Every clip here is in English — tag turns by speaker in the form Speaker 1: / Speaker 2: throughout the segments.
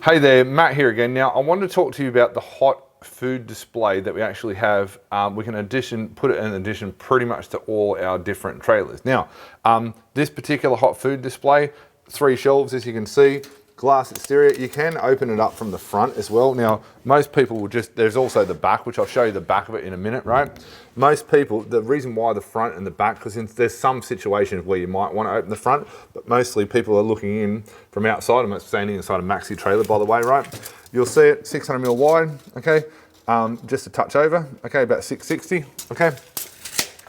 Speaker 1: Hey there, Matt here again. Now, I wanted to talk to you about the hot food display that we actually have. We can put it in addition pretty much to all our different trailers. Now, this particular hot food display, 3 shelves as you can see, glass exterior. You can open it up from the front as well. Now, most people will there's also the back, which I'll show you the back of it in a minute, right? Most people, the reason why the front and the back, because there's some situations where you might want to open the front, but mostly people are looking in from outside. I'm standing inside a maxi trailer, by the way, right? You'll see it 600 mil wide, okay? Just a touch over, okay, about 660, okay?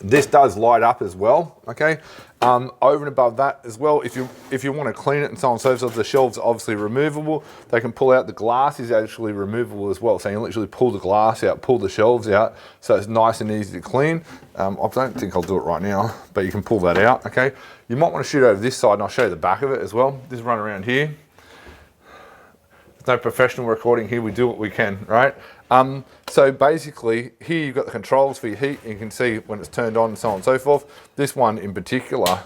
Speaker 1: This does light up as well, okay? Over and above that as well, if you want to clean it and so on and so forth, the shelves are obviously removable. They can pull out, the glass is actually removable as well. So you literally pull the glass out, pull the shelves out, so it's nice and easy to clean. I don't think I'll do it right now, but you can pull that out, okay? You might want to shoot over this side and I'll show you the back of it as well. Just run around here. There's no professional recording here, we do what we can, right? So basically, here you've got the controls for your heat. You can see when it's turned on and so on and so forth. This one in particular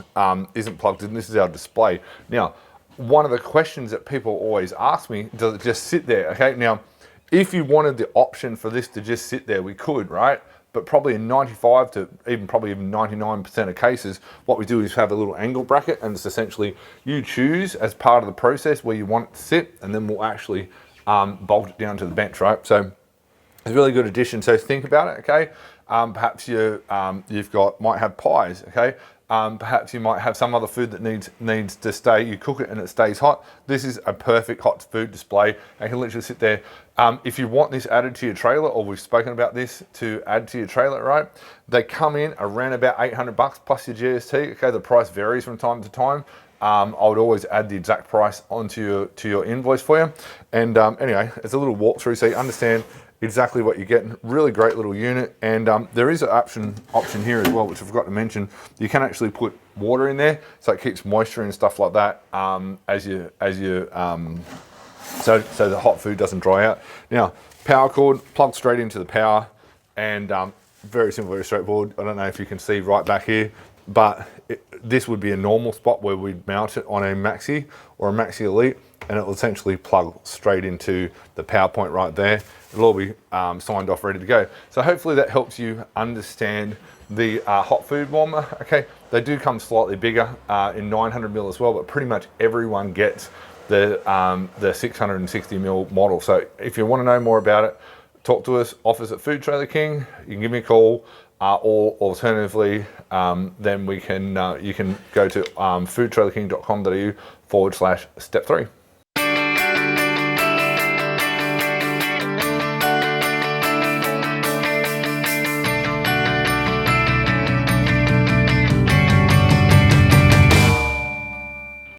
Speaker 1: isn't plugged in. This is our display. Now, one of the questions that people always ask me, does it just sit there? Okay, now, if you wanted the option for this to just sit there, we could, right? But probably in 95 to probably even 99% of cases, what we do is have a little angle bracket, and it's essentially you choose as part of the process where you want it to sit, and then we'll actually bolt it down to the bench, right? So it's a really good addition. So think about it, okay? Perhaps might have pies, okay? Perhaps you might have some other food that needs to stay. You cook it and it stays hot. This is a perfect hot food display. And can literally sit there. If you want this added to your trailer, or we've spoken about this to add to your trailer, right? They come in around about 800 bucks plus your GST. Okay, the price varies from time to time. I would always add the exact price onto your invoice for you. And anyway, it's a little walkthrough so you understand exactly what you're getting. Really great little unit. And there is an option here as well, which I forgot to mention. You can actually put water in there, so it keeps moisture and stuff like that so the hot food doesn't dry out. Now, power cord plugged straight into the power, and very simple, very straightforward. I don't know if you can see right back here, but this would be a normal spot where we'd mount it on a Maxi or a Maxi Elite, and it will essentially plug straight into the power point right there. It'll all be signed off, ready to go. So hopefully that helps you understand the hot food warmer. Okay, they do come slightly bigger in 900 mil as well, but pretty much everyone gets the 660 mil model. So if you want to know more about it, talk to us, office at Food Trailer King. You can give me a call, or alternatively, then you can go to foodtrailerking.com.au/step 3.